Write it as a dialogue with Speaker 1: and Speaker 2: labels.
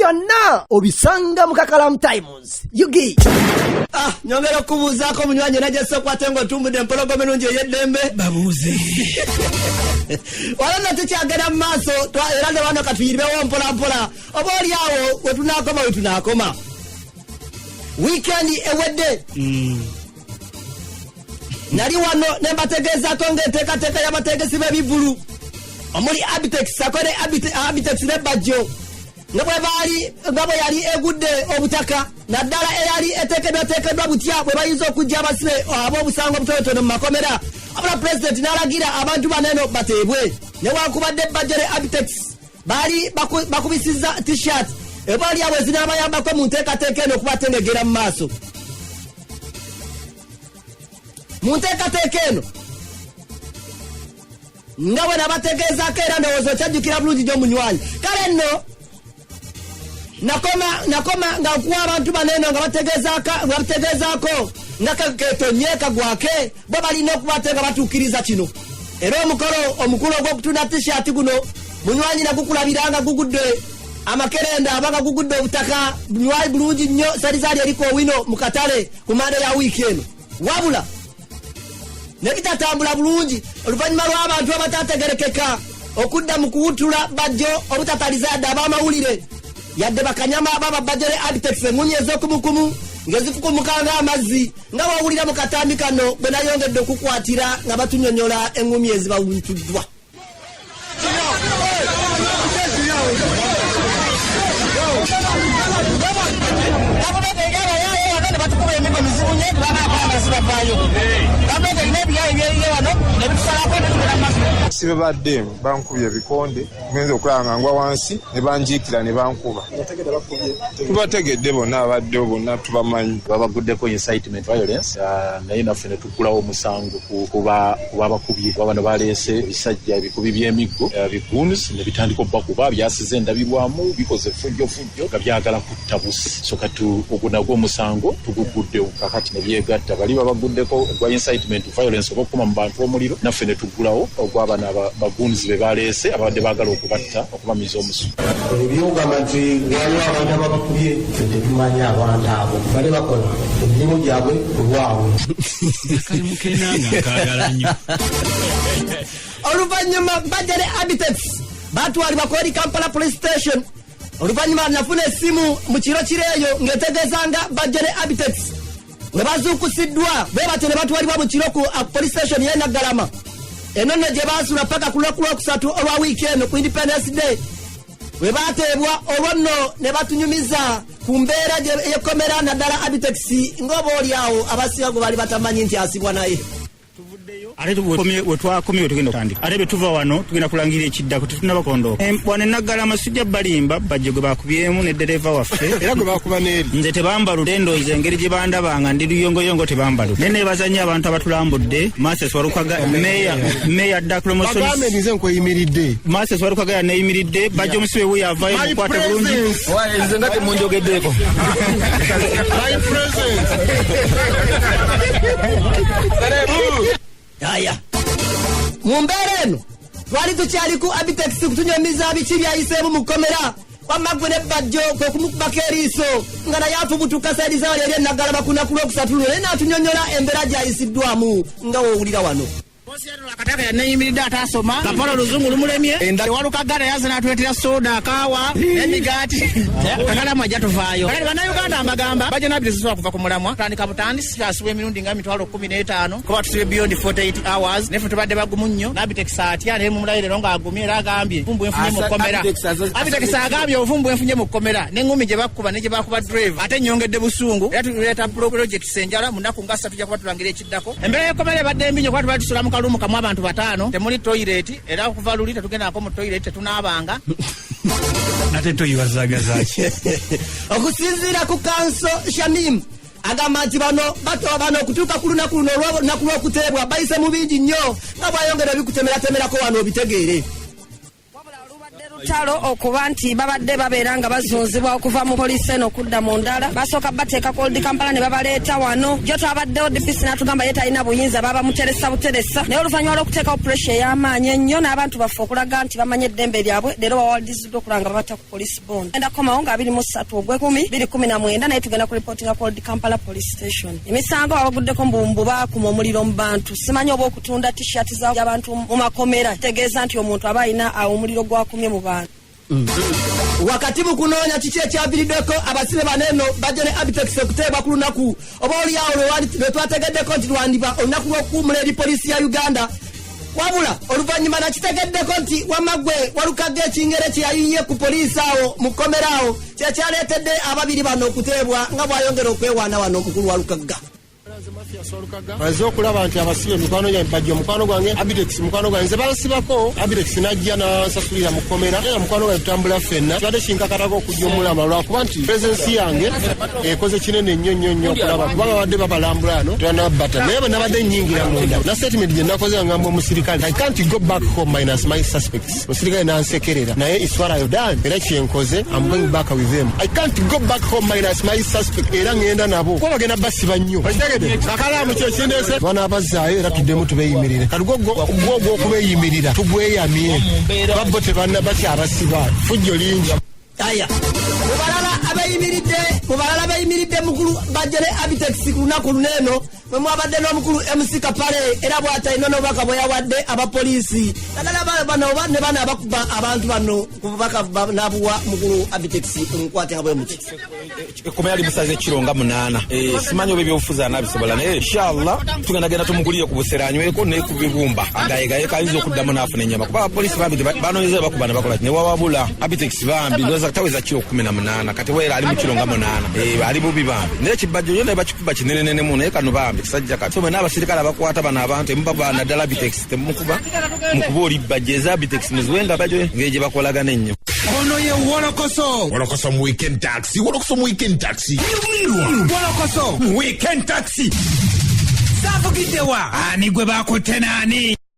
Speaker 1: byonna obisanga mu KAKALAAMU TYMZ. Yugi.
Speaker 2: Nyongera kubuzaako munywanyi najja sokwate ngo tumbude mpologome nungi yeddembe. Babuze. Wala tukyagenda mu maaso era ne bano katuyiribewo mpola mpola. Oba oli awo we tunaakoma. Weekend ewedde. Nali wano ne mbategezaako ng'enteekateeka y'abategesi b'ebivvulu. Omuli Abtex akole Abtex ne Bajjo. Nga bwe yali egudde obutaka naddala eyali eteekeddwa butya bwe bayinza okujja abasibe ab'obusango obutonotono mu makomera. Abula President n'alagira abantu baneno bateebwe. Newankubadde Bajjo ne Abtex baali bakubisizza t-shirt ebaali abo ezinaabayambako mu nteekateeka eno okubatengegera mu maaso. Mu nteekateeka eno nga bwe nabategeezaako era ndowooza okyajjukira bulungi gy'omunywanyi. Kale nno nakoma nga nkuwa abantu baneno nga bategeezaako nga ketonyeeka gwake bo balina okubate nga batuukiriza kino. Era omukulu ogw'okutunda t-shirt guno munywanyi nagukulabiranga gugudde amakerenda abanga gugudde obutaka bunywayi bulungi nnyo salizaali eriko owino mu katale ku mande ya wiiki eno. Wabula ne bitatambula bulungi oluvannyuma lw'abantu abatategerekeka okudda mu kuwutula Bajjo obutataliza yadde ab'amawulire yadde bakanyama ababa Bajjo ne Abtex engunyi ez'okumukumu ng'ezifukumukanga amazzi nga bawulira mu katambi kano bwe nayongedde okukwatira nga batunyonyola engumi ezibawuntuddwa.
Speaker 3: Sibe badde bankubye ebikonde ngenze okulanga ngwa wansi ne banjiikira ne bankuba. Tubategedde bonna abadde bonna tubamanyi.
Speaker 4: Babaguddeko incitement violence naye naffe ne tuggulawo omusango kuba abakubye bano baleese ebisajja ebikubi by'emiggo biguns ne bitandika obbakuba byasize endabirwamu bikoze fujjo nga byagala kutta busi. So kati ogwo nagwo omusango tuguguddewo kakati ne byegatta bali babaguddeko gwa incitement violence oba okukuma mu bantu omuliro naffe ne tuggulawo ogw'abana bagunzi be baleese abadde baagala okubatta okubamiza omusu.
Speaker 5: Ebyogamba nti waliwo abantu abakubye tetumanyi abantu abo bali bakola emirimu gyabwe olwawe.
Speaker 4: Kalimu kenanga kaagala nnyo.
Speaker 2: Oluvannyuma Bajjo ne Abtex baatwalibwa ku eri Kampala Police Station. Oluvannyuma nafuna essimu mu kiro kireeyo ng'etegeezanga Bajjo ne Abtex we bazuukusiddwa bwe batyo ne batwalibwa mu kiro ku Police Station y'e Naggalama. Eno nno gye baasula paka ku lwokusatu olwa wiiki eno ku Independence Day we baateebwa olwo nno ne batunyumiza ku mbeera y'Ekomera naddala Abtex ng'oba oli awo abasinga gwe bali batamanyi nti asibwa naye.
Speaker 6: Ate wetwakomye tugenda kutandika ate betuva wano tugenda kulangirira ekiddako tetunnabakondo wano Naggalama sijja balimba Bajjo gwe bakubyemu ne dereva waffe
Speaker 3: Era gwe bakuba n'eri
Speaker 6: nze tebambaludde endowooza engeri gye bandabanga ndi luyongoyongo tebambaludde ne neebazannyo abantu abatulambudde MATHIAS WALUKAGA meya Dakulomoson
Speaker 3: nze nkweyimiridde
Speaker 6: MATHIAS WALUKAGA yaneyimiridde Bajjo omusibe we yavaayo mukwate bulungi
Speaker 4: Nze nga temunjogeddeeko.
Speaker 2: Aya. Mu mbeera eno twali tukyali ku Abtex kutunyumiza biki byayiseemu mu Komera wamma gwe ne Bajjo kwe kumukubako eriiso nga naye afubutuka sayidiza wali eri e Naggalama ku lunaku lwokusatu naye n'atunyonyola embeera gyayisiddwamu nga woowulira wano.
Speaker 7: Akataka yanayimiridde atasoma Kapale oluzungu lumulemye enda WALUKAGA yaze n'atuleetera soda akaawa emigaati KAKALAAMU ajja tuvaayo kale bannayuganda amagamba Bajjo n'Abtex zisobola kuva ku mulamwa tandika butandisi asibwa emirundi nga 15 kuba tusibe beyond 48 hours nefe tubadde bagumu nnyo n'Abtex atya naye mu mulayiro ng'agumye era agambye ovumbu enfunye mu Komera Abtex agambye ovumbu enfunye mu Komera n'engumi gye bakuba ne gye bakuba driver ate nnyongedde busungu era tuleeta project Senjala mu nnaku nga 3 tujja kuba tulangira ekiddako embeera y'Ekomera ebadde embi nnyo kuba tubadde tusula kalumu kamu abantu 5 temuli toilet era okuva luli tetugendako mu toilet tetunaabanga
Speaker 4: Ate toyiwazagazaki.
Speaker 2: Okusinziira ku Kanso Shamim agamba nti bano okutuuka ku lunaku luno olw'olunaku lw'okuteebwa bayise mu bingi nnyo nga bwayongera bikutemeratemerako wano obitegeere.
Speaker 8: talo okuba nti babadde babeera nga bazunzibwa okuva mu poliisi eno okudda mu ndala basooka bateeka Cold Kampala ne babaleeta wano jo twabaddewo DPC n'atugamba ye talina buyinza baba muteresa buteresa naye oluvannyuma lw'okuteekawo puresha ey'amaanyi ennyo n'abantu baffe okulaga nti bamanye eddembe lyabwe leero bawaliziddwa okulanga babata ku police bond enda komawo nga 23 Ogwekumi 2019 naye tugenda ku reportinga Cold Kampala police station emisango abaguddeko mbumbu baakuma omuliro mu bantu simanyi oba okutunda t-shirt z'abantu mu makomera tegeeza nti omuntu aba alina omuliro gwakumye mu bantu
Speaker 2: wakati mu kunoonya kiki ekyaviiriddeko abasibe baneno Bajjo ne Abtex okuteebwa ku lunaku oba oliawo lwe twategeddeko nti lwandiba olunaku lw'okukuumula eri poliisi ya Uganda wabula oluvannyuma nakitegeddeko nti wamagwe Walukagga ekingere kye yayiye ku poliisi awo mu kkomera awo kyekyaleetedde ababiri bano okuteebwa nga bw'ayongera okwewaana wano omukulu Walukagga
Speaker 5: Baze okulaba nti abasibe mikwano gyange Bajjo mukwano gwange Abtex mukwano gwange nze bansibako Abtex najja n'ansasulira mu kkomera era mukwano gwange tutambula ffenna kibadde kinkakatako okujja omulama lwakuba nti presensi yange ekoze kinene nnyo okulaba kubanga babadde babalambula ano twanabata naye nabadde nnyingira munda na statement gye nakoze ngamba omusirikale I can't go back home minus my suspects omusirikale nansekerera naye it's what I've done era kyenkoze I'm going back with them I can't go back home minus my suspect era ngenda nabo kuba bagenda basiba nnyo Kakalaamu kyekindese bana abazaayo era tuddemu tubeeyimirire kati gwo okubeeyimirira tugweyamye babbo tebanna bakyabasiba fujjo lingi
Speaker 2: aya mubalala abayimiridde mukulu Bajjo ne Abtex ku lunaku luneeno mwe mwabadde n'omukulu MC Kapale era bw'atalina n'obubaka bwe yawadde abapoliisi naddala bano ne bano abakuba abantu bano ku bubaka n'abuwa mukulu Abtex omukwate nga bwe muki
Speaker 9: Ekomera limusaze kironga 8 simanyi oba ebyobufuzi anabisobola naye inshallah tugenda tumugulire ku buseranyweko ne ku bibumba agayegaye kayinza okuddamu n'afuna ennyama kuba abapoliisi babiri banoonyeza bakuba ne bakola ne wawabula Abtex bambi ndowooza taweza kiro 18 kati weera ali mu kironga 8 ali bubi bambi naye kibajjo yonna bakikuba kinenenenemu naye kano bambi kisajja kati so n'abasirikale abakwata bano abantu mubaba naddala Abtex temukuba mukuba oli Bajjo eza Abtex muziwenga Bajjo ng'egye bakolagana ennyo
Speaker 10: ono ye Wolokoso mu weekend taxi Wolokoso mu weekend taxi Wolokoso mu weekend taxi Savugiddewa ani gwe bakutte naani